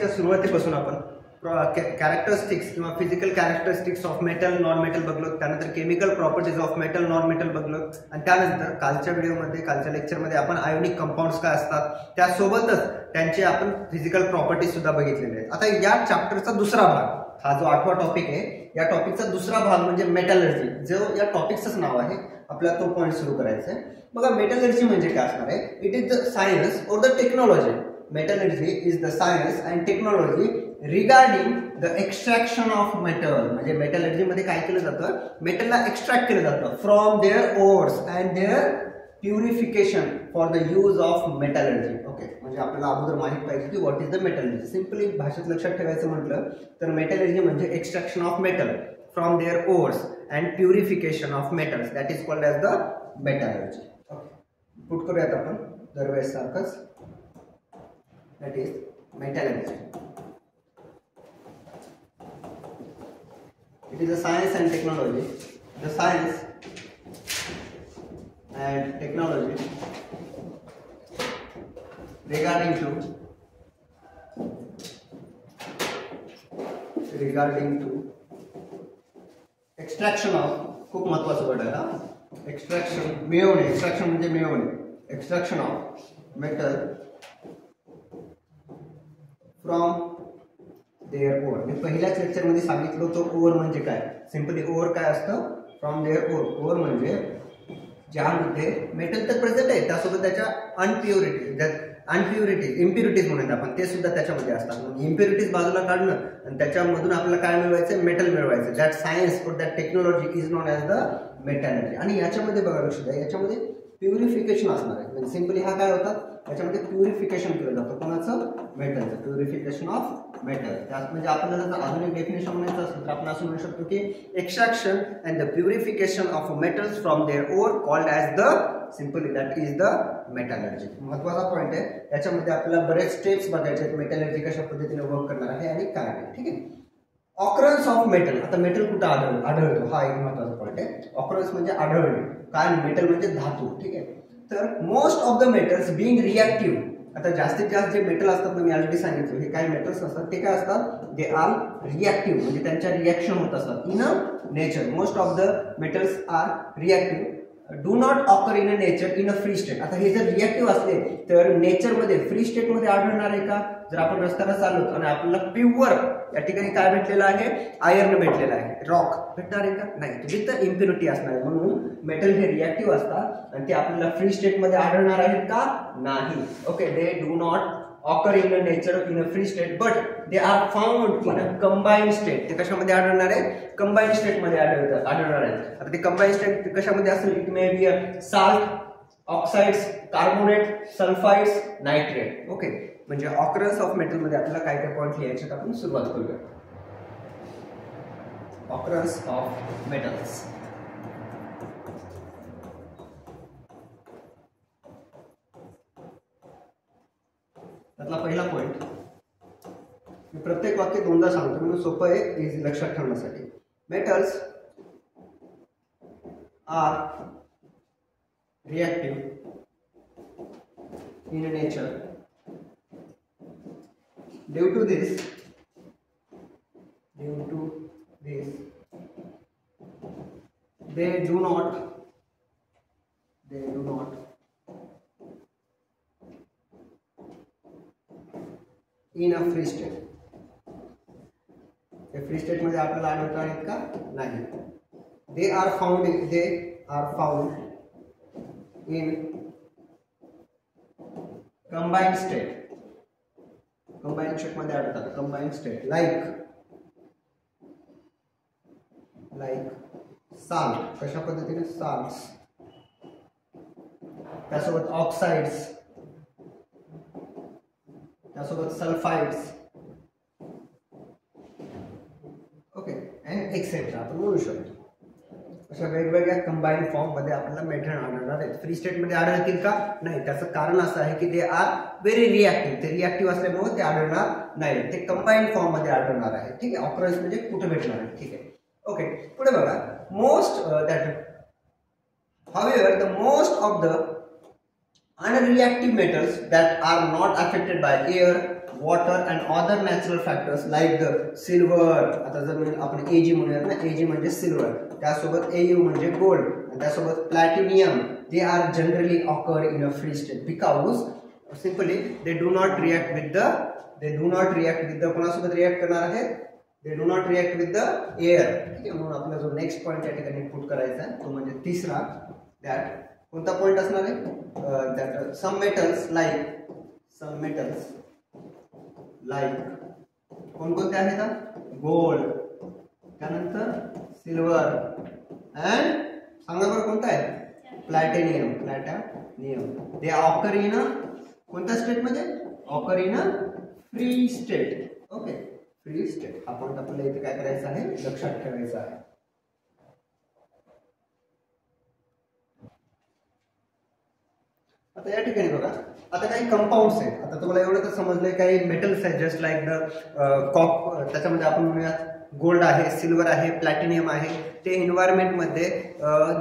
लेक्चरच्या सुरुवातीपासून आपण कॅरेक्टरिस्टिक्स किंवा physical characteristics of metal non metal बघलो, त्यानंतर chemical properties of metal non metal बघलो आणि त्यानंतर कालच्या व्हिडिओमध्ये कालच्या लेक्चरमध्ये आपण आयोनिक कंपाऊंड्स काय असतात त्यासोबतच त्यांचे आपण फिजिकल प्रॉपर्टीज सुद्धा बघितलेले आहेत. आता या चॅप्टरचा दुसरा भाग, हा जो 8वा टॉपिक आहे, या टॉपिकचा दुसरा भाग म्हणजे मेटलर्जी, जो या टॉपिकचंच नाव आहे. आपल्याला तो पॉईंट सुरू करायचा आहे. बघा मेटलर्जी म्हणजे काय असणार आहे? इट इज द सायन्स और the technology. Metallurgy is the science and technology regarding the extraction of metal. म्हणजे मेटलर्जी मध्ये काय केलं जातं? मेटलला एक्स्ट्रॅक्ट केलं जातं from their ores and their purification for the use of metallurgy. Okay, म्हणजे आपल्याला अगोदर माहित पाहिजे की what is the metallurgy. Simply भाषेत लक्षात ठेवायचं म्हटलं तर मेटलर्जी म्हणजे extraction of metal from their ores and purification of metals, that is called as the metallurgy. Okay, put करूयात आपण दरवेळेस सारखंच. That is metallurgy. It is a science and technology. The science and technology regarding to extraction of, खूप महत्वाचं word आहे हा, extraction, मिळवणे. Extraction म्हणजे मिळवणे. Extraction of metal from their ore. मी पहिल्याच लेक्चर मध्ये सांगितलं होतं ओर म्हणजे काय. सिंपली ओर काय असतं? From their or. ओर म्हणजे ज्यामध्ये मेटल तर प्रेझेंट आहे, त्यासोबत त्याच्या इम्प्युरिटीज म्हणून आपण ते सुद्धा त्याच्यामध्ये असतात. इम्प्युरिटीज बाजूला काढणं आणि त्याच्यामधून आपल्याला काय मिळवायचं? मेटल मिळवायचं. दॅट सायन्स और that technology is non as the metallurgy. आणि याच्यामध्ये बघा लक्ष द्या, याच्यामध्ये प्युरिफिकेशन असणार आहे. म्हणजे सिंपली हा काय होता? त्याच्यामध्ये प्युरिफिकेशन केलं जातं. कोणाचं? मेटलचं. Purification of metal. त्यात म्हणजे आपल्याला जर आधुनिक डेफिनेशन म्हणायचं असेल तर आपण असं म्हणू शकतो की extraction and the purification of metals from their ore called as the, simply that is the metallurgy. महत्वाचा पॉईंट आहे. त्याच्यामध्ये आपल्याला बरेच स्टेप्स बघायचे आहेत. मेटलर्जी कशा पद्धतीने वर्क करणार आहे आणि काय नाही. ठीक आहे. Occurrence of metal. आता मेटल कुठं आढळतो हा एक महत्वाचा पॉईंट आहे. ऑकरन्स म्हणजे आढळणे. काय? मेटल म्हणजे धातू. ठीक आहे. तर most of the metals being reactive. आता जास्तीत जास्त जे मेटल असतात ना, मी ऑलरेडी सांगितलं, हे काय मेटल्स असतात ते काय असतात? They are reactive. म्हणजे त्यांच्या रिॲक्शन होत असतात in a nature. Most of the metals are reactive. Do not occur in a nature in a free state. आता हे जर रिॲक्टिव्ह असले तर नेचरमध्ये फ्री स्टेटमध्ये आढळणार आहे का? जर आपण रस्त्याला चाललो आणि आपल्याला प्युअर या ठिकाणी काय भेटलेलं आहे? आयर्न भेटलेलं आहे, रॉक भेटणार आहे का? नाही. तुझी तर इम्प्युरिटी असणार आहे. म्हणून मेटल हे रिॲक्टिव्ह असतात आणि ते आपल्याला फ्री स्टेटमध्ये आढळणार आहेत का? नाही. Okay, they do not occur in a nature in a free state but they are found in a combine state. ते कशामध्ये आढळणार आहे? कंबाईन स्टेटमध्ये आढळणार आहेत. आता ते कंबाईन स्टेट कशामध्ये असेल? It may be salt, oxides, carbonate, sulphides, nitrate. Okay, म्हणजे ऑकरन्स ऑफ मेटल मध्ये आपल्याला काय काय पॉईंट लिहायचे तर आपण सुरुवात करूया. Occurrence of metals. त्यातला पहिला पॉईंट मी प्रत्येक वाक्य दोनदा सांगतो म्हणून सोपं आहे इझी लक्षात ठेवण्यासाठी. Metals are reactive in nature. Due to this they do not in a free state. ते फ्री स्टेट मध्ये आपल्याला आढळत आहेत का? नाही. They are found in combined state. Combine state मध्ये आढळतात. Combine state like salt. कशा पद्धतीने? साल्ट्स. त्यासोबत ऑक्साइड्स, त्यासोबत सल्फाइड्स. ओके, अँड एक्सेट्रा आपण बोलू शकतो. अशा वेगवेगळ्या कंबाईन फॉर्म मध्ये आपल्याला मेटल आढळणार आहेत. फ्री स्टेट मध्ये आढळतील का? नाही. त्याचं कारण असं आहे की दे आर व्हेरी रिॲक्टिव्ह. ते रिॲक्टिव्ह असल्यामुळे ते आढळणार नाही. ते कंबाईन फॉर्म मध्ये आढळणार आहे. ठीक आहे. ऑकरन्स म्हणजे कुठे भेटणार आहे. ठीक आहे. ओके, पुढे बघा. However, the most of the unreactive metals that are not affected by air, water and other natural factors like the silver, आता जर आपण Ag म्हणूयात ना, Ag म्हणजे सिल्वर, त्यासोबत Au म्हणजे गोल्ड, आणि त्यासोबत platinum, they are generally occur in a free state because simply they do not react with the कोणासोबत रिॲक्ट करणार आहेत, दे do not react with the air. ठीक आहे, म्हणून आपला जो नेक्स्ट पॉईंट या ठिकाणी पुट करायचा आहे तो म्हणजे तिसरा, दॅट कोणता पॉईंट असणार आहे, दॅट सम मेटल्स लाईक कोणकोणते आहेत, गोल्ड, त्यानंतर सिल्वर अँड सांगा बरं कोणता आहे, प्लॅटिनियम, दे ऑकर इन कोणत्या स्टेटमध्ये, occur in free state. Okay, free state हा पॉईंट आपल्याला इथे काय करायचं आहे, लक्षात ठेवायचा आहे. आता या ठिकाणी बघा, आता काही कंपाऊंड्स आहेत. आता तुम्हाला एवढं तर समजलंय काही मेटल्स आहेत जस्ट लाईक द त्याच्यामध्ये आपण म्हणूयात गोल्ड आहे, सिल्वर आहे, प्लॅटिनियम आहे, ते एन्व्हायरमेंटमध्ये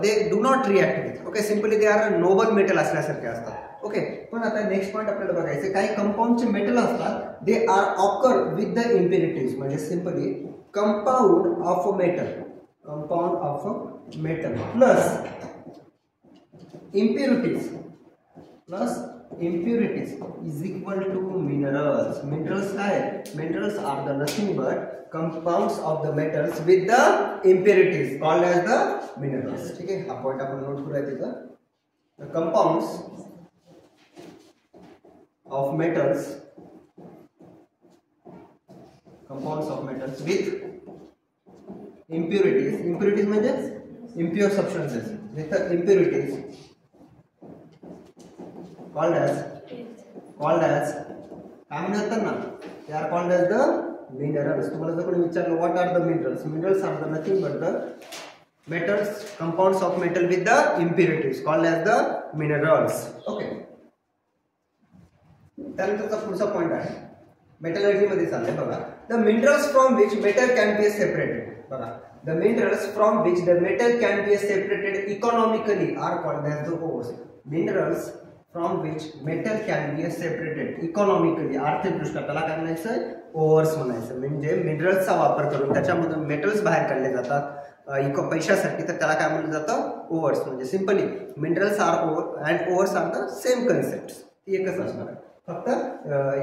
they do not react with. Okay, simply they are noble metal असल्यासारखे असतात. ओके, पण आता नेक्स्ट पॉईंट आपल्याला बघायचं, काही कंपाऊंडचे मेटल असतात, they are occur with the impurities, म्हणजे simply compound of a metal plus impurities is equal to minerals. Minerals काय, minerals are the nothing but compounds of the metals with the impurities called as the minerals. ठीक आहे, हा point आपण note करूया तिथं. The compounds of metals with impurities म्हणजे impure substances with the impurities called as काय म्हणतात ना, they are called as the minerals. तुम्हाला जर कोणी विचारलं what are the minerals are the nothing but the metals, compounds of metal with the impurities called as the minerals. Okay, त्यानंतरचा पुढचा point आहे मेटलर्जी मध्ये चाललंय बघा. the minerals from which metal can be separated, बघा, the minerals from which the metal can be separated economically are called as the ores. minerals from which metal can be separated economically, आर्थिकदृष्ट्या त्याला काय म्हणायचं, overs म्हणायचं. म्हणजे मिनरल्सचा वापर करून त्याच्यामधून मेटल्स बाहेर काढले जातात पैशासाठी, तर त्याला काय म्हणलं जातं, ओव्हर्स. म्हणजे simply minerals are ore and ores are the same concept, ती एकच असणार आहे. फक्त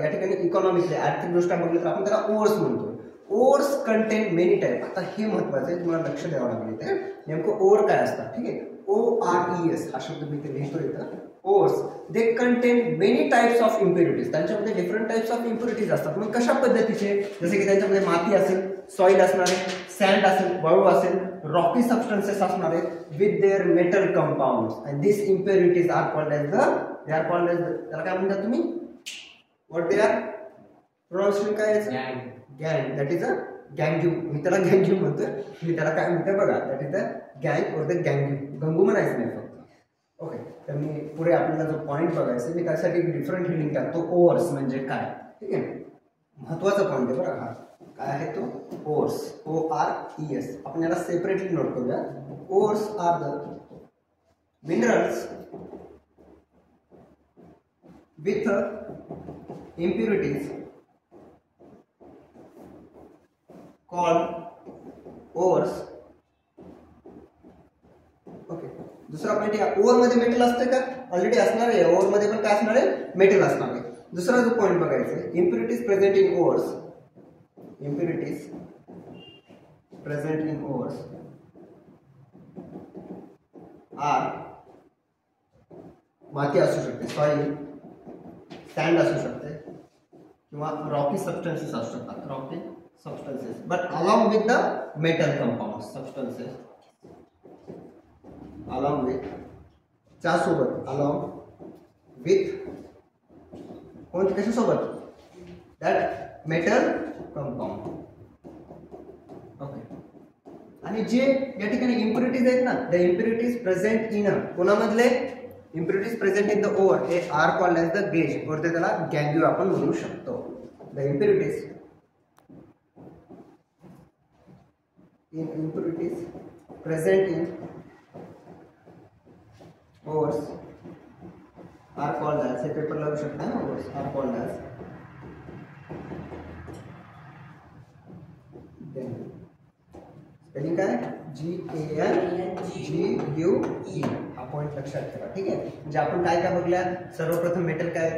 या ठिकाणी इकॉनॉमिकली आर्थिकदृष्ट्या बघितलं तर आपण त्याला ओव्हर्स म्हणतो. Overs content many type. आता हे महत्वाचं आहे, तुम्हाला लक्ष द्यावं लागेल इथे, नेमकं ओव्हर काय असतात. ठीक आहे, ORES हा शब्द मी इथे लिहितो इथं. Overs they contain many types of impurities, त्यांच्यामध्ये डिफरंट टाइप्स ऑफ इम्प्युरिटीज असतात. मग कशा पद्धतीचे, जसे की त्यांच्यामध्ये माती असेल, सॉइल असणार आहे, सँड असेल, वाळू असेल, रॉकी सबस्टन्सेस असणार आहेत with their metal compounds, and this impurities are called as त्याला काय म्हणतात तुम्ही, व्हॉट दे आर प्रोनाउन्सिएशन काय आहे, गँग. दॅट इज अ गँग्यू. मी त्याला गँग्यू म्हणतोय, मी त्याला काय म्हणतोय बघा, दॅट इज द गँग और द गँग्यू. गंगू म्हणायचं नाही फक्त. ओके, तर मी पुढे आपल्याला जो पॉईंट बघायचा, मी त्यासाठी डिफरंट हेडिंग टाकतो, ओव्हर्स म्हणजे काय. ठीक आहे, महत्वाचा पॉईंट आहे बरं हा. काय आहे तो, ओव्हर्स, ORES. आपण याला सेपरेटली नोट करूया. Ores are the minerals with impurities called ores. Okay, दुसरा पॉइंट या ओव्हर मध्ये मेटल असते का, ऑलरेडी असणार आहे. ओव्हर मध्ये पण काय असणार आहे, मेटल असणार आहे. दुसरा जो पॉइंट बघायचा आहे, impurities present in ores are माती असू शकते, सॉइल, सँड असू शकते, किंवा रॉकी सबस्टन्सेस असू शकतात, Rocky substances, but along with the metal compound substances, along with त्यासोबत, अलॉंग विथ कोणत्या कशासोबत, दॅट मेटल कंपाऊंड. ओके, आणि जे या ठिकाणी इम्प्युरिटीज आहेत ना, द इम्प्युरिटीज प्रेझेंट इन कोणामधले, impurities present in the ore they are called as the gauge, or त्याला गँग्यू आपण म्हणू शकतो. the impurities present in ores are called as, हे पेपर लावू शकता ना, ores are called as काय GANGUE हा पॉईंट लक्षात ठेवा. ठीक आहे. म्हणजे आपण काय काय बघल्या, सर्वप्रथम मेटल काय,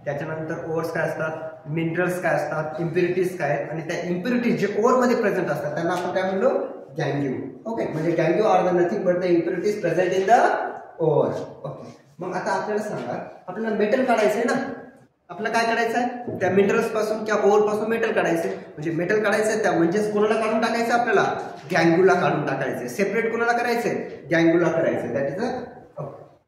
त्याच्यानंतर ओव्हर्स काय असतात, मिनरल्स काय असतात, इम्प्युरिटीज काय आहेत, आणि त्या इम्प्युरिटीज जे ओव्हर मध्ये प्रेझेंट असतात त्यांना आपण काय म्हणलो, गॅंग्यू. ओके, म्हणजे gangue are the nothing but the impurities present in the ore. Okay, मग आता आपल्याला सांगा, आपल्याला मेटल काढायचंय ना, आपल्याला काय करायचं आहे, त्या मिनरल्स पासून किंवा ओव्हर पासून मेटल काढायचे. म्हणजे मेटल काढायचंय त्या म्हणजेच कोणाला काढून टाकायचं, आपल्याला गॅंग्यूला काढून टाकायचे. सेपरेट कोणाला करायचंय, गॅंग्यूला करायचं. That is a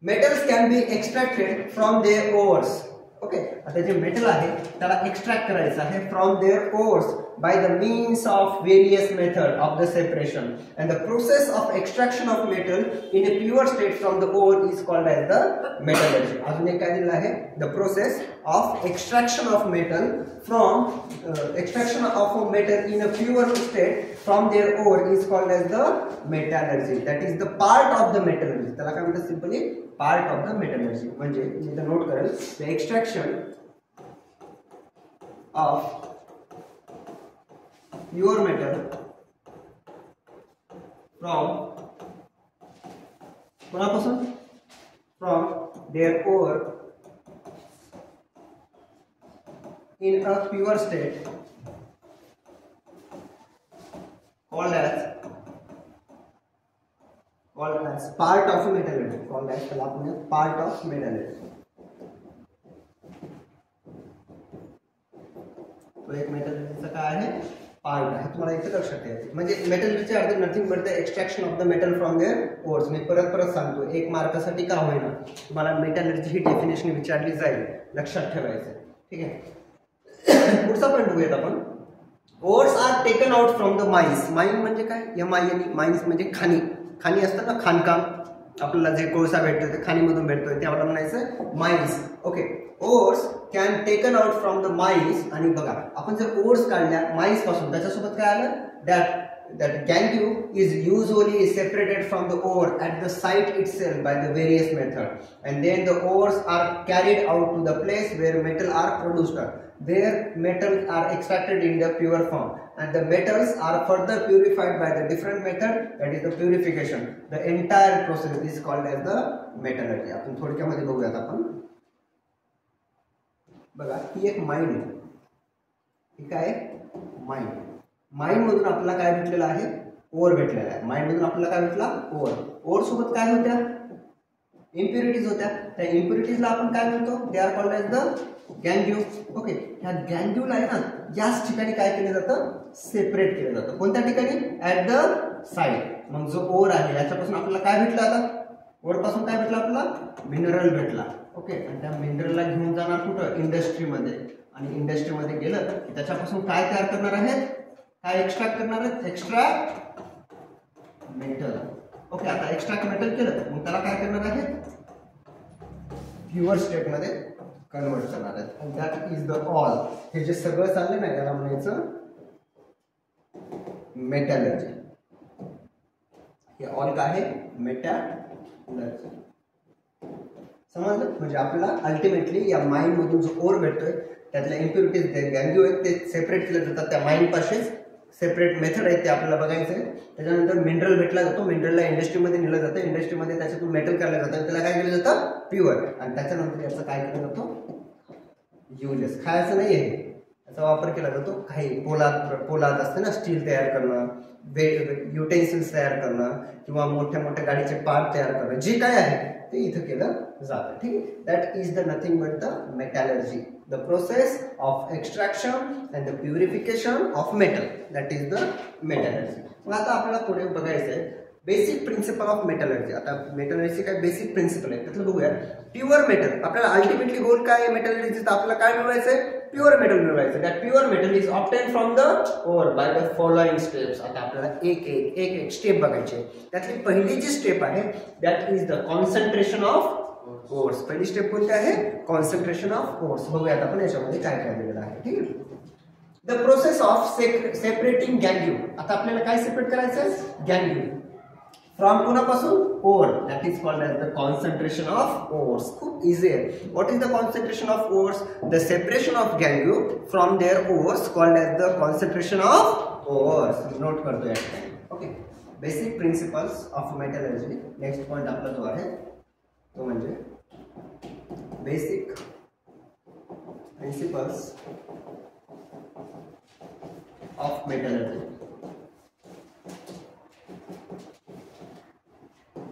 metals can be extracted from their ores. Okay, आता जे मेटल आहे त्याला एक्स्ट्रॅक्ट करायचं आहे from their ores by the means of various method of the separation, and the process of extraction of metal in a pure state from the ore is called as the metallurgy. अजून एक काय दिलं आहे, the process of extraction of metal in a pure state from their ore is called as the metallurgy. That is the part of the metallurgy. त्याला काय म्हणतात, simply part of the metallurgy. म्हणजे मी इथे नोट करेल, the extraction of pure metal from their ore in a pure state called as part of metallurgy. Called as part of metallurgy. तो एक मेटलर्जीचा काय आहे, पार्ट आहे. तुम्हाला इथे लक्षात ठेवायचं. म्हणजे metallurgy are the nothing but the extraction of the metal from their ores. मी परत सांगतो, एक मार्कासाठी का होईना तुम्हाला मेटलर्जी ही डेफिनेशन विचारली जाईल, लक्षात ठेवायचं. ठीक आहे. पुढचा पॉईंट बघूयात आपण. Ores are taken out from the mines. Mine म्हणजे काय, MINE. माइन्स म्हणजे खाणी. खाणी असतात ना, खाणकाम. आपल्याला जे कोळसा भेटतो ते खाणीमधून भेटतोय, ते आपल्याला म्हणायचं mines. Okay, ores can taken out from the mines. आणि बघा, आपण जर ओर्स काढल्या माइन्स पासून, त्याच्यासोबत काय आलं, that gangue is usually separated from the ore at the site itself by the various method, and then the ores are carried out to the place where metal are produced. Their metals are extracted in the pure form, and the metals are further purified by the different method, that is the purification. The entire process is called as the metallurgy. आपण थोडक्यामध्ये बघूयात. आपण बघा, ही एक mine आहे. ही काय, mine. Mine मधून आपल्याला काय भेटलेलं आहे, ओर भेटलेला आहे. माइन मधून आपल्याला काय भेटला, ओर. ओर सोबत काय होत्या, इम्प्युरिटीज होत्या. त्या इम्प्युरिटीजला आपण काय म्हणतो, they are called as the gangue. Okay, ह्या गॅंग्यूला आहे ना, याच ठिकाणी काय केलं जातं, सेपरेट केलं जातं. कोणत्या ठिकाणी, ऍट द साइट. मग जो ओर आहे याच्यापासून आपल्याला काय भेटलं, आता ओर पासून काय भेटलं, आपल्याला मिनरल भेटला. ओके, आणि त्या मिनरलला घेऊन जाणार कुठं, इंडस्ट्रीमध्ये. आणि इंडस्ट्रीमध्ये गेलं की त्याच्यापासून काय तयार करणार आहेत, काय एक्स्ट्रॅक्ट करणार आहेत, एक्स्ट्रॅक्ट मेटल. ओके, आता एक्स्ट्रॅक्ट मेटल केलं मग त्याला काय करणार आहेत, प्युअर स्टेट मध्ये कन्वर्ट करणार आहेत. आणि दॅट इज द ऑल. हे जे सगळं चाललंय ना, याला म्हणायचं मेटॅलर्जी. हे ऑल काय आहे, मेटॅलर्जी. समजलं. म्हणजे आपल्याला अल्टिमेटली या माइन मधून जो ओर भेटतोय त्यातल्या इम्प्युरिटीज गॅंग्यू आहेत ते सेपरेट केले जातात. त्या माइन पाशीच सेपरेट मेथड आहेत ते आपल्याला बघायचं आहे. त्याच्यानंतर मिनरल भेटला जातो, मिनरलला इंडस्ट्रीमध्ये नेलं जातं, इंडस्ट्रीमध्ये त्याच्यातून मेटल काढलं जातं, त्याला काय केलं जातं, प्युअर. आणि त्याच्यानंतर याचा काय केलं जातो, युजेस. खायचं नाही आहे, याचा वापर केला जातो. काही पोलाद असते ना, स्टील तयार करणं, युटेन्सिल्स तयार करणं, किंवा मोठ्या मोठ्या गाडीचे पार्ट तयार करणं, जे काय आहे ते इथं केलं जातं. ठीक आहे. That is the nothing but the metallurgy, the process of extraction and the purification of metal, that is the metallurgy. मग आता आपल्याला पुढे बघायचं आहे बेसिक प्रिन्सिपल ऑफ मेटलर्जी. आता मेटलर्जी काय बेसिक प्रिन्सिपल आहे त्यातलं बघूया. Pure metal. आपल्याला अल्टिमेटली गोल काय आहे मेटलर्जीचा, आपल्याला काय मिळवायचंय, प्युअर मेटल मिळवायचं. That pure metal is obtain from the ore by the following steps. आता आपल्याला एक स्टेप बघायची. त्यातली पहिली जी स्टेप आहे that is the concentration of ores. पहिली स्टेप कोणती आहे, कॉन्सन्ट्रेशन ऑफ ओर्स. बघूयात आपण याच्यामध्ये काय काय दिलेलं आहे. ठीक आहे. The process of separating gangue. आता आपल्याला काय सेपरेट करायचं आहे, गॅंग्यू फ्रॉम कोणापासून, ore. That is called as the concentration of ores. खूप इझी आहे. What is the concentration of ores, the separation of gangue from their ores called as the concentration of ores. Note करतो या ठिकाणी. Okay, basic principles of metallurgy. Next point आपला जो आहे तो म्हणजे बेसिक प्रिन्सिपल्स ऑफ मेटलर्जी.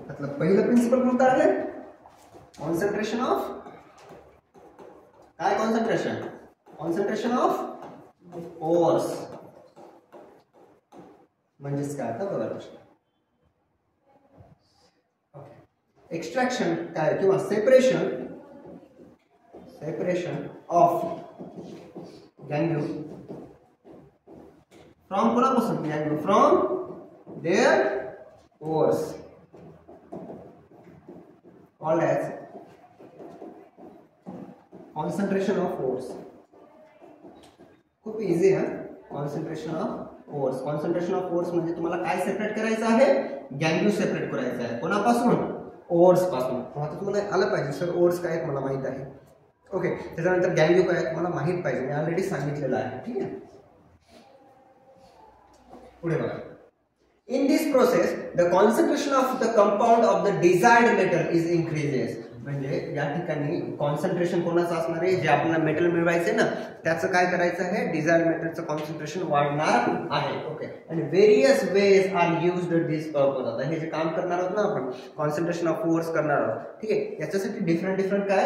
मतलब पहिलं प्रिन्सिपल कोणतं आहे? कॉन्सन्ट्रेशन ऑफ काय? Concentration of ores. म्हणजेच काय आता बघा एक्स्ट्रॅक्शन काय किंवा सेपरेशन ऑफ गॅंग्यू फ्रॉम कोणापासून? Gangue from their ores called as concentration of force. खूप इझी आहे. Concentration of force. Concentration of force म्हणजे तुम्हाला काय सेपरेट करायचं आहे? गॅंग्यू सेपरेट करायचं आहे. कोणापासून? ओर्स पासून. आता तुम्हाला आलं पाहिजे सर ओर्स काय आहेत मला माहित आहे. ओके, त्याच्यानंतर गॅंग्यू काय आहेत मला माहित पाहिजे, मी ऑलरेडी सांगितलेलं आहे. ठीक आहे, पुढे बघा. In this process, the concentration of the compound of the desired metal is increases. म्हणजे या ठिकाणी कॉन्सन्ट्रेशन कोणाचं असणार आहे? जे आपल्याला मेटल मिळवायचे ना त्याचं काय करायचं आहे? डिझायर्ड मेटलचं कॉन्सन्ट्रेशन वाढणार आहे. ओके, आणि various ways are used this purpose. आता हे जे काम करणार आहोत ना आपण कॉन्सन्ट्रेशन ऑफ फोर्स करणार आहोत, ठीक आहे, याच्यासाठी डिफरंट काय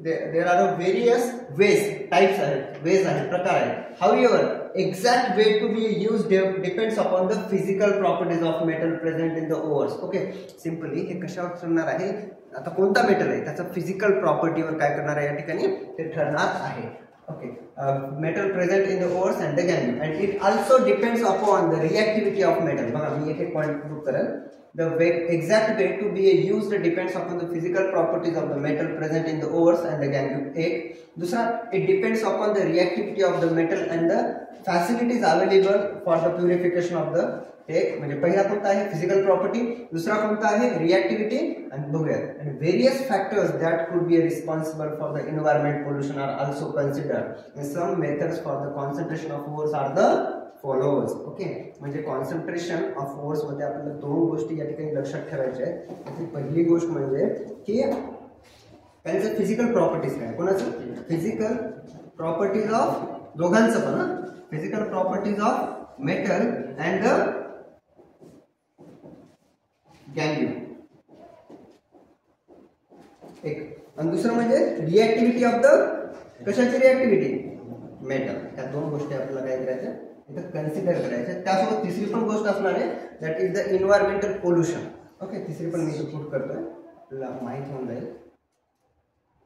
there are various ways, types आहेत, वेज आहेत, प्रकार आहेत. However, exact way to be used depends upon the physical properties of metal present in the ores. Okay, simply हे कशावर ठरणार आहे? आता कोणता मेटल आहे त्याचा फिजिकल प्रॉपर्टीवर काय करणार आहे या ठिकाणी ते ठरणार आहे. Okay, metal present in the ores and the gangue and it also depends upon the reactivity of metal. बघा मी एक पॉइंट प्रूव्ह करेल. The exact way to be used depends upon the physical properties of the metal present in the ores and the gangue. एक दूसरा, it depends upon the reactivity of the metal and the facilities available for the purification of the. एक म्हणजे पहिला कोणता आहे? Physical property. दुसरा कोणता आहे? रिएक्टिव्हिटी. आणि बघूया and various factors that could be responsible for the environment pollution are also considered. And some methods for the concentration of ores are the follows. Okay, म्हणजे कॉन्सन्ट्रेशन ऑफ फोर्स मध्ये आपल्याला दोन गोष्टी या ठिकाणी लक्षात ठेवायच्या आहेत. त्याची पहिली गोष्ट म्हणजे की त्यांचं फिजिकल प्रॉपर्टीज काय? कोणाचं? फिजिकल प्रॉपर्टीज ऑफ दोघांचं पण, physical properties of metal and the gangue एक, आणि दुसरं म्हणजे रिएक्टिव्हिटी ऑफ द, कशाची रिएक्टिव्हिटी? मेटल. त्या दोन गोष्टी आपल्याला काय करायच्या इथं कन्सिडर करायच्या. त्यासोबत तिसरी पण गोष्ट असणार आहे that is the environmental pollution. Okay, तिसरी पण मी इथं पुट करतोय, आपल्याला माहित होऊन जाईल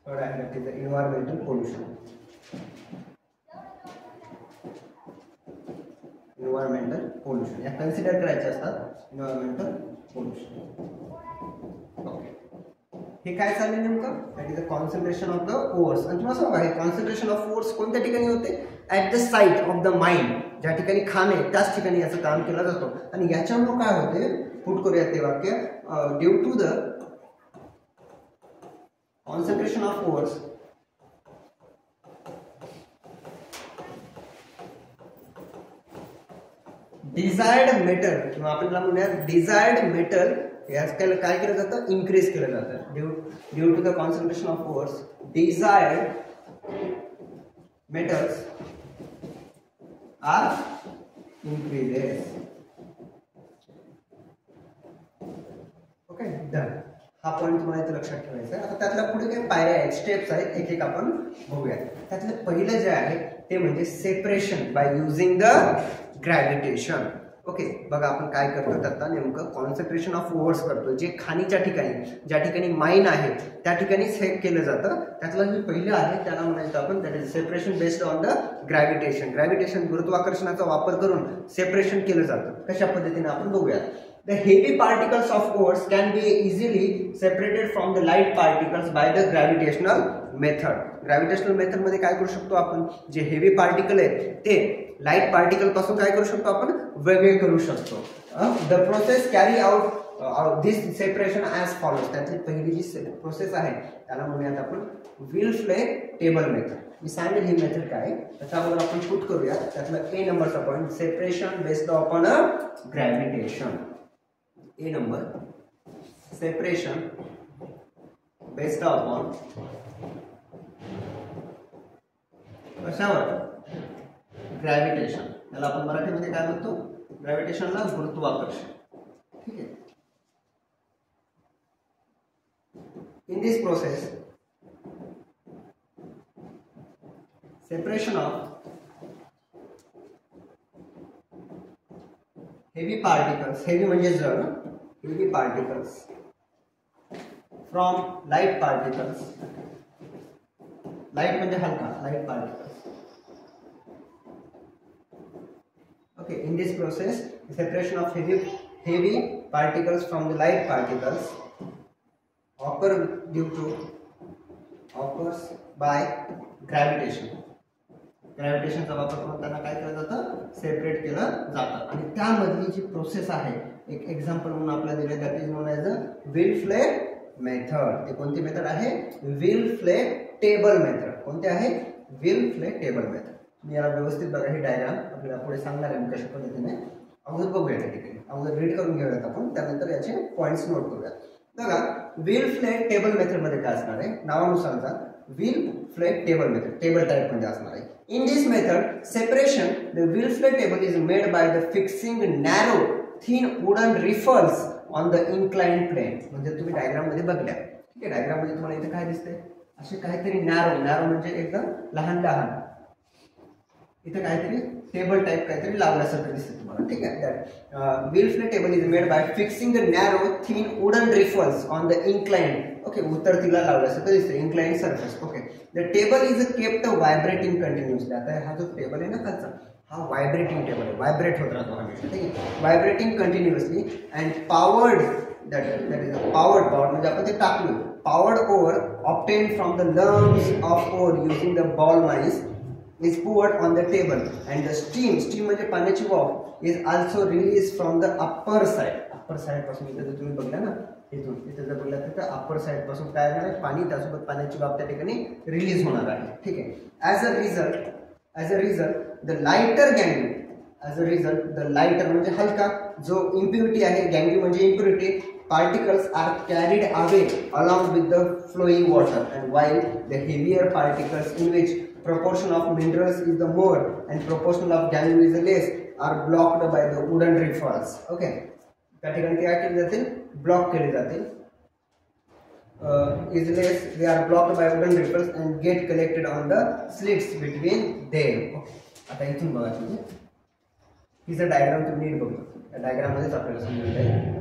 थोडा आहे that is the environmental pollution. Environmental pollution या कन्सिडर करायचे असतात. Environmental pollution. ओके, हे काय चाललंय नेमकं? That is the concentration of the ores. आणि तुम्हाला सांगा हे कॉन्सन्ट्रेशन ऑफ ओर्स कोणत्या ठिकाणी होते? At the site of the mind. ज्या ठिकाणी खाण आहे त्याच ठिकाणी याचं काम केलं जातं. आणि याच्यामुळे काय होते? पुट करूया ते वाक्य. Due to the concentration of ores desired metal, किंवा आपल्याला म्हणूया डिझायर्ड मेटल याला काय केलं जातं? इन्क्रीज केलं जातं. Due to the concentration of ores desired metals are increases. Okay, done. हा पॉईंट तुम्हाला इथे लक्षात ठेवायचा आहे. आता त्यातल्या पुढे काही पायऱ्या आहेत, स्टेप्स आहेत, एक एक आपण बघूया. त्यातलं पहिलं जे आहे ते म्हणजे separation by using the gravitation. Okay, बघा आपण काय करतो आता नेमकं कॉन्सन्ट्रेशन ऑफ ओर्स करतो. जे खाणीच्या ठिकाणी, ज्या ठिकाणी माइन आहे त्या ठिकाणीच हे केलं जातं. त्यातलं जे पहिलं आहे त्याला म्हणायचं आपण that is separation based on the gravitation. Gravitation गुरुत्वाकर्षणाचा वापर करून सेपरेशन केलं जातं. कशा पद्धतीने आपण बघूया. The heavy particles of ores can be easily separated from the light particles by the gravitational method. Gravitational method मध्ये काय करू शकतो आपण? जे हेवी पार्टिकल आहेत ते लाईट पार्टिकल पासून काय करू शकतो आपण? वेगळे करू शकतो. The process carry out this separation as follows. त्यातली पहिली जी प्रोसेस आहे त्याला म्हणूयात आपण व्हील फ्ले टेबल मेथड. मी सांगेल ही मेथड काय. त्याच्या अगोदर आपण पुट करूया त्यातलं ए नंबरचा point, separation based upon a gravitation. A number, separation based upon कशावर, ग्रॅव्हिटेशन. त्याला आपण मराठीमध्ये काय म्हणतो, ग्रॅव्हिटेशनला गुरुत्वाकर्षण. ठीक आहे. In this process separation of heavy particles, heavy म्हणजे जड, heavy particles from light particles, light म्हणजे हलका, light particles. Okay, in this process the separation of heavy particles from the light particles occurs by gravitation. ग्रॅव्हिटेशनचा वापर करून त्यांना काय केलं जातं, सेपरेट केलं जातं. आणि त्यामधली जी प्रोसेस आहे, एक एक्झाम्पल म्हणून आपल्याला दिले, that is non as a will-flat method. ते कोणती मेथड आहे, विल-फ्लेट टेबल मेथड. कोणती आहे, विल-फ्लेट टेबल मेथड. मी याला व्यवस्थित बघा, ही डायग्राम आपल्याला पुढे सांगणार आहे कशा पद्धतीने. अगोदर बघूया त्या ठिकाणी, अगोदर रीड करून घेऊयात आपण, त्यानंतर याचे पॉईंट्स नोट करूयात. बघा, विल-फ्लेट टेबल मेथड मध्ये काय असणार आहे, नावानुसारचा Wilfley table method, table type मध्ये असणार आहे. In this method, separation, the will-flat table is made by the fixing narrow, thin wooden riffles on the inclined plane. म्हणजे तुम्ही डायग्राम मध्ये बघल्या, ठीक आहे. डायग्राम मध्ये तुम्हाला इथे काय दिसते, असे काहीतरी नॅरो म्हणजे एकदम लहान लहान, इथे काहीतरी टेबल टाइप काहीतरी लावल्यासारखं दिसते तुम्हाला, ठीक आहे. will-flat table is made by fixing the narrow, thin wooden riffles on the inclined, okay, उतरतीला लावल्यासारखं दिसते, inclined surface. Okay, the table is kept vibrating continuously. आता हा जो टेबल आहे ना खालचा, हा व्हायब्रेटिंग टेबल आहे, व्हायब्रेट होत राहतो हमेशा, ठीक आहे. Vibrating continuously and powered, that is powered म्हणजे आपण ते टाकलो, powered ore obtain from the lumps of ore using the ball mills is poured on the table and the steam म्हणजे पाण्याची वाफ is also released from the upper side पासून. इथे जर तुम्ही बघला ना, इथे जर बघला तर अप्पर साइड पासून काय होणार आहे, पाणी, त्यासोबत पाण्याची वाफ त्या ठिकाणी रिलीज होणार आहे, ठीक आहे. As a result the lighter गँग्यू, as a result the lighter म्हणजे हलका, जो इम्प्युरिटी आहे, गँग्यू म्हणजे impurity, particles are carried away along with the flowing water, and while the heavier particles in which proportion of minerals is the more and proportion of gangue is the less are blocked by the wooden riffles. Okay, त्या ठिकाणी काय केले जातील, block केले जातील, is less, they are blocked by wooden riffles and get collected on the slits between them. Okay, आता इथून बघा तुम्ही, ही जर डायग्राम तुम्ही नीट बघा, या डायग्राम मध्येच आपल्याला समजून जाईल.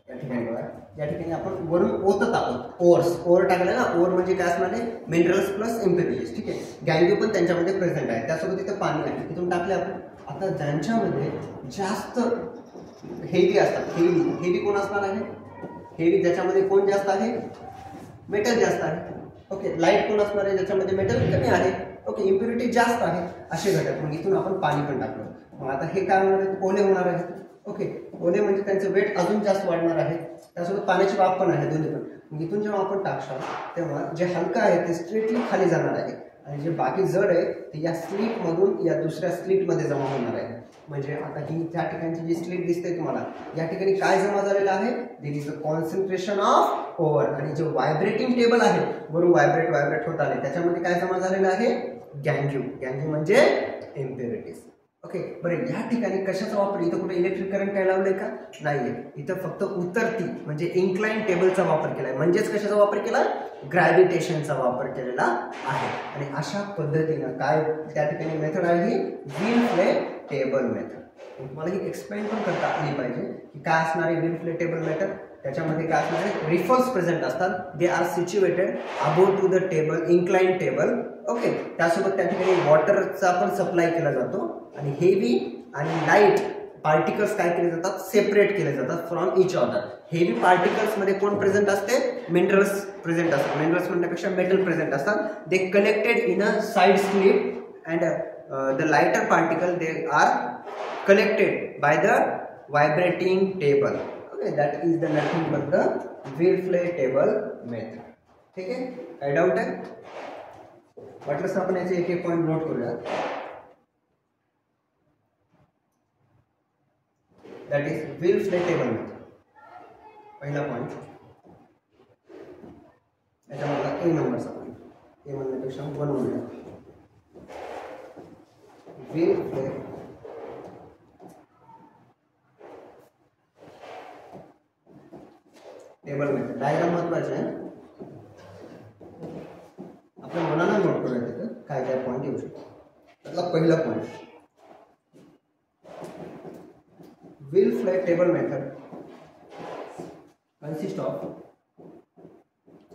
या ठिकाणी बघा, या ठिकाणी आपण वरून ओतत आहोत, ओर टाकलं ना, ओर म्हणजे काय असणार आहे, मिनरल्स प्लस इम्प्युरिटीज, ठीक आहे. गँग्यू पण त्यांच्यामध्ये प्रेझेंट आहे, त्यासोबत इथं पाणी आहे, तिथून टाकले आपण. आता ज्यांच्यामध्ये जास्त हेवी असतात, हेवी कोण असणार आहे, हेवी ज्याच्यामध्ये कोण जास्त आहे, मेटल जास्त आहे. ओके, लाईट कोण असणार आहे, ज्याच्यामध्ये मेटल कमी आहे. ओके, इम्प्युरिटी जास्त आहे, असे घटक. मग इथून आपण पाणी पण टाकलं. मग आता हे काय होणार आहे, ओले होणार आहेत. ओके, ओले म्हणजे त्यांचं वेट अजून जास्त वाढणार आहे, त्यासोबत पाण्याची वाफ पण आहे, दोन्ही पण. मग इथून जेव्हा आपण टाकशाल तेव्हा जे हलका आहे ते स्ट्रेटली खाली जाणार आहे, आणि जे बाकी जड आहे ते या स्लिटमधून या दुसऱ्या स्लिटमध्ये जमा होणार आहे. म्हणजे आता ही त्या ठिकाणची जी स्लिट दिसते तुम्हाला, या ठिकाणी काय जमा झालेलं आहे, there is a concentration of ore. आणि जे व्हायब्रेटिंग टेबल आहे, बरोबर व्हायब्रेट होत आले, त्याच्यामध्ये काय जमा झालेलं आहे, गँग्यू म्हणजे इम्प्युरिटीज. ओके, बरं, या ठिकाणी कशाचा वापर, इथं कुठे इलेक्ट्रिक करंट काय लावलंय का, नाहीये. इथं फक्त उतरती म्हणजे इन्क्लाइन टेबलचा वापर केलाय, म्हणजेच कशाचा वापर केला, ग्रॅव्हिटेशनचा वापर केलेला आहे. आणि अशा पद्धतीनं काय त्या ठिकाणी मेथड आहे, ही विल-फ्लेट टेबल मेथड. तुम्हाला ही एक्सप्लेन पण करता आली पाहिजे की काय असणार आहे विल-फ्लेट टेबल मेथड. त्याच्यामध्ये काय असणार आहे, रिफल्स प्रेझेंट असतात, they are situated above to the table, incline table. Okay, त्यासोबत त्या ठिकाणी वॉटरचा पण सप्लाय केला जातो, आणि हेवी आणि लाईट पार्टिकल्स काय केले जातात, सेपरेट केले जातात from each other. Heavy particles मध्ये कोण प्रेझेंट असते, मिनरल्स प्रेझेंट असतात, मिनरल्स म्हणण्यापेक्षा मेटल प्रेझेंट असतात. They collected in a side slit and the lighter particle they are collected by the vibrating table. Okay, that is the nothing but the will-flat table method. ठीक आहे, काय doubt आहे? वाटलंच आपण याचे एक एक पॉईंट नोट करूया. That is will Phule table method. पहिला पॉईंट याच्यामधला ए नंबरचा पॉईंट, ए म्हणण्यापेक्षा 1 म्हणूया. Will Phule table method. Diagram महत्वाचे आहे, आपल्या मनाला नोट करूया तिथं काय काय पॉईंट येऊ शकतो. त्यातला पहिला point, will flat table method consist of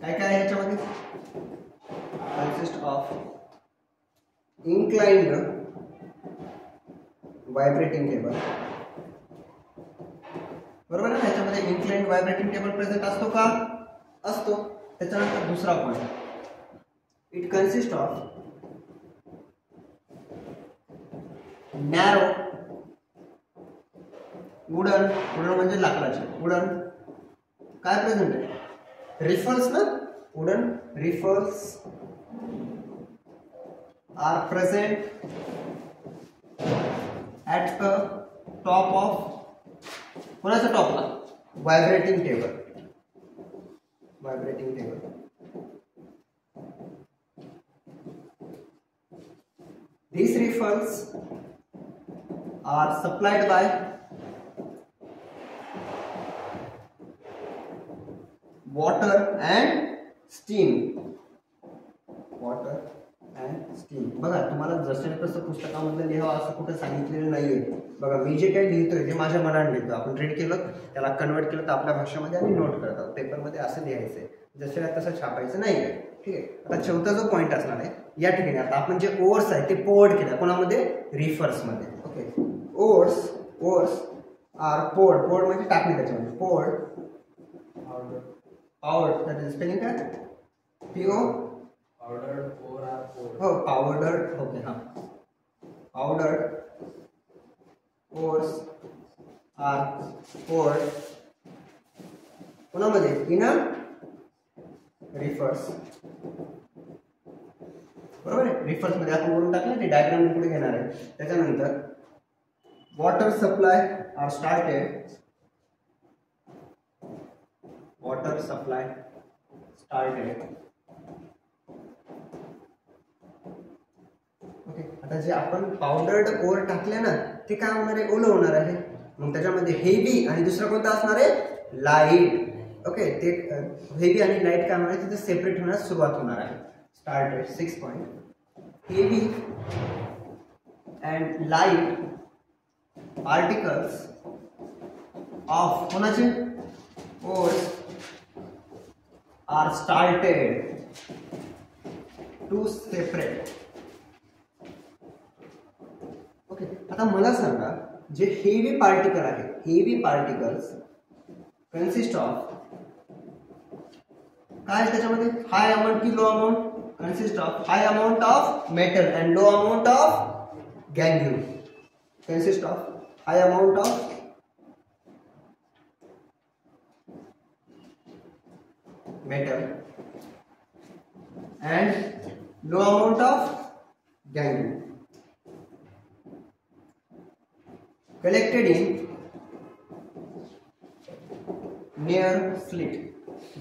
काय काय आहे याच्यामध्ये? consist of inclined vibrating table. बरोबर आहे ना? याच्यामध्ये inclined vibrating table प्रेझेंट असतो का? असतो. त्याच्यानंतर दुसरा point, it consist of narrow wooden, wooden म्हणजे लाकडाचे, वुडन काय प्रेझेंट आहे? रिफल्स ना, wooden riffles are present at the top of, कोणाच्या टॉपला? Vibrating table. Vibrating table. These riffles are supplied by water and steam. Water and steam. बघा, तुम्हाला जसं तसं पुस्तकामधलं लिहावं असं कुठं सांगितलेलं नाहीये. बघा, मी जे काही लिहितोय ते माझ्या मनाने लिहितो. आपण रीड केलं, त्याला कन्वर्ट केलं तर आपल्या भाषेमध्ये आम्ही नोट करतो. पेपरमध्ये असं लिहायचंय, जसं तसं छापायचं नाही आहे. ठीक आहे. आता चौथा जो पॉईंट असणार आहे या ठिकाणी, आता आपण जे ओव्हर्स आहे ते पोर्ड केल्या कोणामध्ये? रिफर्समध्ये. Okay, ores are poured. Poured म्हणजे टाकणे त्याच्यामध्ये. Poured powder, that is spelling काय? PO powder. हो, पावडर. ओके, हां, पावडर ओव्हर्स आर पोर्ड कोणामध्ये? In a riffles. बरोबर आहे. रिफर्स मध्ये आपण बोलून टाकलं, ते डायग्राम पुढे घेणार आहे. त्याच्यानंतर water supply are started. Water supply started. Okay, आता जे आपण पावडर्ड ओव्हर टाकले ना ते काय होणार आहे? ओलं होणार आहे. मग त्याच्यामध्ये हेवी आणि दुसरा कोणता असणार आहे? लाईट. ओके, ते हेवी आणि लाईट काय होणार आहे? तिथे सेपरेट होण्यास सुरुवात होणार आहे. Started. 6 point, heavy and light particles of कोणाचे? Ores are started to separate. Okay, आता मला सांगा, जे हेवी पार्टिकल आहे, हेवी पार्टिकल्स कन्सिस्ट ऑफ काय? त्याच्यामध्ये हाय अमाउंट की low amount? Consist of high amount of metal and low amount of gangue. Consist of high amount of metal and low amount of gangue collected in near slit.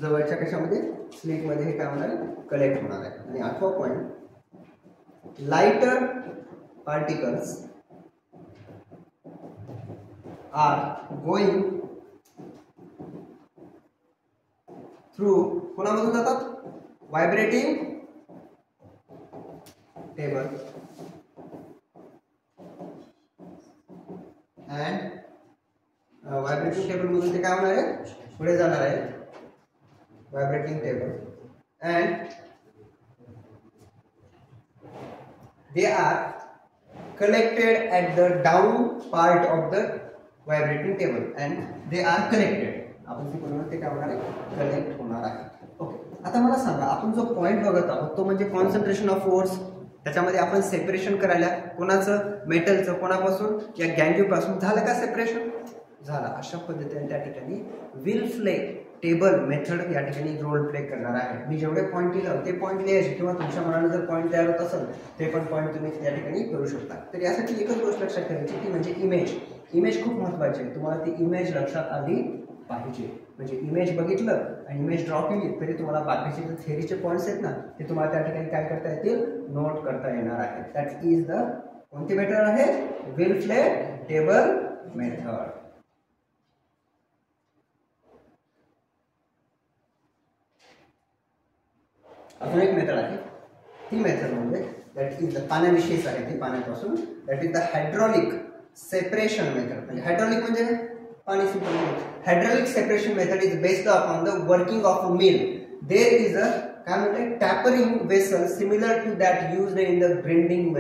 जवळच्या कशामध्ये? Slit मध्ये हे काय होणार आहे? Collect होणार आहे. आणि 8वा point, lighter particles are going through कोणामधून जातात? Vibrating table and vibrating table मधून ते काय होणार आहे? पुढे जाणार आहे. Vibrating table and they are collected at the down part of the vibrating table and they are connected. आपण ते काय होणार आहे? कलेक्ट होणार आहे. ओके, आता मला सांगा, आपण जो पॉइंट बघत आहोत तो म्हणजे कॉन्सन्ट्रेशन ऑफ फोर्स. त्याच्यामध्ये आपण सेपरेशन करायला कोणाचं? मेटलचं. कोणापासून? या गॅंग्यू पासून. झालं का सेपरेशन? झालं. अशा पद्धतीने त्या ठिकाणी विल फ्ले टेबल मेथड या ठिकाणी रोल प्ले करणार आहे. मी जेवढे पॉईंट लिहिलं ते पॉईंट लिहायचे किंवा तुमच्या मनाने जर पॉईंट तयार होत असेल ते पण पॉईंट तुम्ही या ठिकाणी करू शकता. तर यासाठी एकच गोष्ट लक्षात ठेवायची ती म्हणजे इमेज. इमेज खूप महत्त्वाची आहे. तुम्हाला ती इमेज लक्षात आली पाहिजे. म्हणजे इमेज बघितलं आणि इमेज ड्रॉ केली तरी तुम्हाला बाकीचे जे थेअरीचे पॉईंट्स आहेत ना ते तुम्हाला त्या ठिकाणी काय करता येतील, नोट करता येणार आहे. दॅट इज द कोणती मेथड आहे, विल प्ले टेबल मेथड. अजून एक मेथड आहे, ती मेथड म्हणजे दॅट इज द पाण्याविषयीच आहे, ती पाण्यापासून, that is the hydraulic separation method. म्हणजे हायड्रॉलिक म्हणजे पाणी simple. Hydraulic separation method is based upon the working of a mill. There is a काय म्हणते tapering vessel similar to that used in the grinding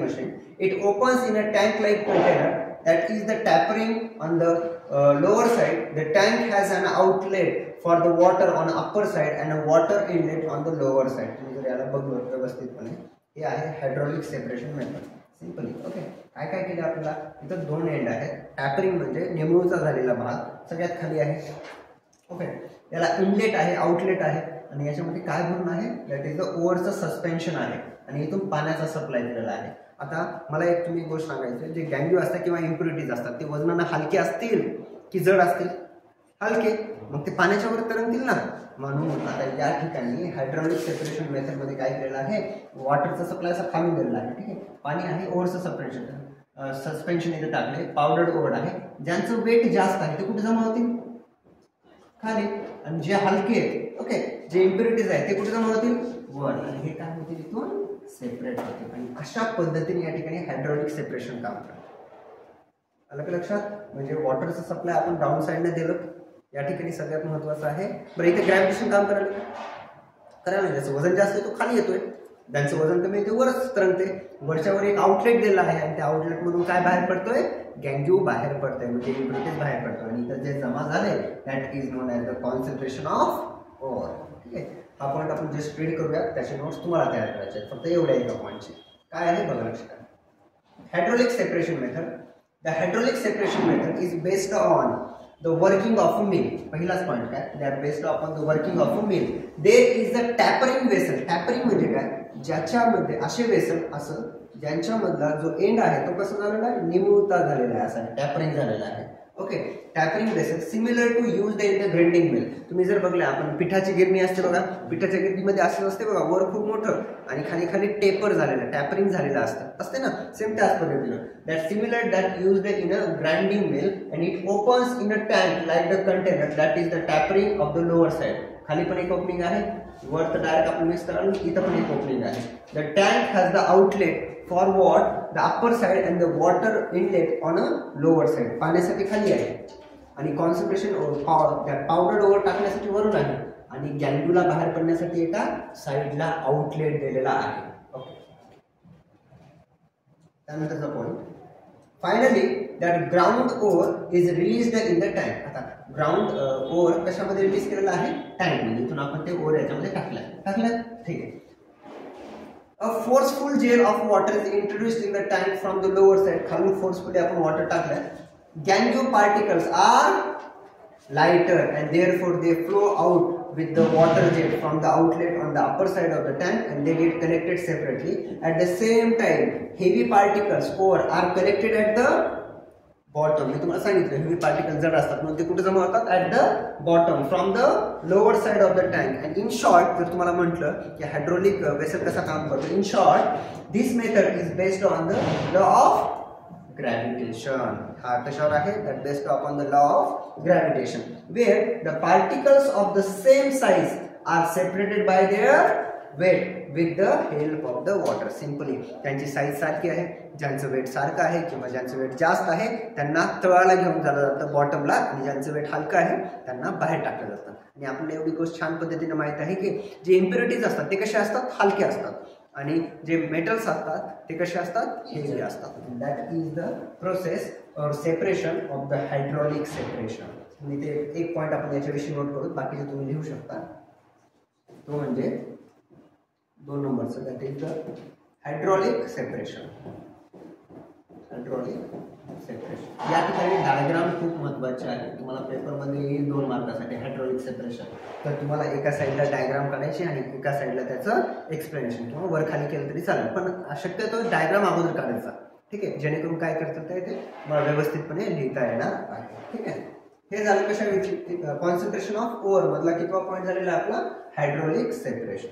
machine. It opens in a tank like container. That is the tappering on the lower side. The tank has an outlet for the water on upper side and a water inlet on the lower side. तुम्ही जर याला बघलं व्यवस्थितपणे हे आहे hydraulic separation method. Simply okay. काय काय केलं आपल्याला, इथं दोन एंड आहेत. टॅपरिंग म्हणजे नेमळूचा झालेला भाग सगळ्यात खाली आहे. ओके. याला इनलेट आहे, आउटलेट आहे आणि याच्यामध्ये काय भरून आहे, दॅट इज द ओव्हरचं सस्पेन्शन आहे आणि इथून पाण्याचा सप्लाय केलेला आहे. आता मला एक तुम्ही गोष्ट सांगायची, जे गँग्यू असतात किंवा इम्प्युरिटीज असतात ते वजनानं हलके असतील की जड असतील, हलके, मग ते पाण्याच्या वर तरंगतील ना. म्हणून आता या ठिकाणी हायड्रॉलिक सेपरेशन मेथडमध्ये काय केलेलं आहे, वॉटरचा सप्लाय असा खालून दिलेला आहे. ठीक आहे. पाणी आहे, ओव्हरचं सस्पेन्शन इथे टाकले, पावडर्ड ओव्हर आहे. ज्यांचं वेट जास्त आहे ते कुठे जमा होतील, खाली, आणि जे हलके आहेत ओके जे इम्प्युरिटीज आहेत ते कुठे जमा होतील, वर, आणि हे काय होतील इथून सेपरेट होते. आणि अशा पद्धतीने या ठिकाणी हायड्रॉलिक सेपरेशन काम करतं. अलग लक्षात. म्हणजे वॉटरचं सप्लाय आपण डाऊन साईडने दिलं, या ठिकाणी सगळ्यात महत्त्वाचं आहे. बरं इथे ग्रॅव्हिटेशन काम करायला ज्याचं वजन जास्त आहे तो खाली येतोय, ज्यांचं वजन कमी आहे ते वरच तरंगते. वरच्यावर एक आउटलेट दिलेला आहे आणि त्या आउटलेटमधून काय बाहेर पडतोय, गँग्यू बाहेर पडतोय, म्हणजे इम्प्युरिटीज बाहेर पडतोय. आणि इथं जे जमा झाले that is non as the concentration of over. ठीक आहे. हा पॉईंट आपण जस्ट रीड करूया, त्याचे नोट्स तुम्हाला तयार करायचे आहेत फक्त एवढ्या एका पॉईंटचे. काय आहे बघा लक्षात. Hydraulic separation method. The hydraulic separation method is based on the working of a mill. पहिलाच पॉईंट काय, that based upon the working of a mill. There is the tapering vessel. Tapering म्हणजे काय, ज्याच्यामध्ये असे वेसल असं ज्यांच्यामधला जो end आहे तो कसा झालेला आहे, निमुळता झालेला आहे, असा टॅपरिंग झालेला आहे. Okay. Tapering vessel similar to use in the grinding mill. तुम्ही जर बघले आपण पिठाची गिरणी असते बघा, पिठाच्या गिरणीमध्ये असं असते बघा, वर खूप मोठं आणि खाली खाली टेपर झालेलं, टॅपरिंग झालेलं असते ना, सेम त्याच पद्धतीनं. That similar that used in a grinding mill and it opens in a tank like the container. That is the tapering of the lower side. खाली पण एक ओपनिंग आहे, वर तर डायरेक्ट आपण मिक्स कराल, इथं पण एक ओपनिंग आहे. The tank has the outlet for what, the upper side and the water inlet on a lower side. पाण्यासाठी खाली आहे आणि कॉन्सन्ट्रेशन पावडर ओव्हर टाकण्यासाठी वरून आहे आणि गँग्यूला बाहेर पडण्यासाठी एका साईडला आउटलेट दिलेला आहे. ओके. त्यानंतरचा point, finally that ground over is released in the tank. आता ग्राउंड ओव्हर कशामध्ये रिलीज केलेला आहे, टँक मध्ये. इथून आपण ते ओव्हर याच्यामध्ये टाकलं. ठीक आहे. A forceful gel of water is introduced in the tank from the lower side. खालून forcefully आपण water टाकलं. Gangue particles are lighter and therefore they flow out with the water jet from the outlet on the upper side of the tank and they get collected separately. At the same time, heavy particles ore are collected at the bottom. मी तुम्हाला सांगितलं heavy particle जड असतात म्हणून ते कुठे जमा होतात, at the bottom from the lower side of the tank. And in short जर तुम्हाला म्हटलं की हायड्रोलिक वेसल कसा काम करतो, in short this method is based on the law of gravitation. हा कशावर आहे, that based upon the law of gravitation where the particles of the same size are separated by their weight with the help of the water. Simply त्यांची size सारखी आहे, ज्यांचं weight सारखं आहे किंवा ज्यांचं वेट जास्त आहे त्यांना तळाला घेऊन जालं जातं बॉटमला, आणि ज्यांचं वेट हलकं आहे त्यांना बाहेर टाकलं जातं. आणि आपल्याला एवढी गोष्ट छान पद्धतीने माहीत आहे की जे इम्प्युरिटीज असतात ते कसे असतात, हलके असतात, आणि जे मेटल्स असतात ते कसे असतात, हेवी असतात. That is the process or separation of the hydraulic separation. मी ते एक पॉईंट आपण याच्याविषयी नोट करू, बाकीचे तुम्ही लिहू शकता. तो म्हणजे 2 नंबरचं, that is the hydraulic separation. Hydraulic separation. या ठिकाणी डायग्राम खूप महत्त्वाचे आहे. तुम्हाला पेपरमध्ये येईल 2 मार्कासाठी हायड्रॉलिक सेपरेशन. तर तुम्हाला एका साईडला डायग्राम काढायची आणि एका साईडला त्याचं एक्सप्लेनेशन किंवा वर खाली केलं तरी चालेल, पण शक्यतो डायग्राम अगोदर काढायचा. ठीक आहे, जेणेकरून काय करता येते मला व्यवस्थितपणे लिहिता येणार आहे. ठीक आहे, हे झालं कशा कॉन्सन्ट्रेशन ऑफ ओव्हर मधला कितवा पॉईंट झालेला आपला हायड्रॉलिक सेपरेशन.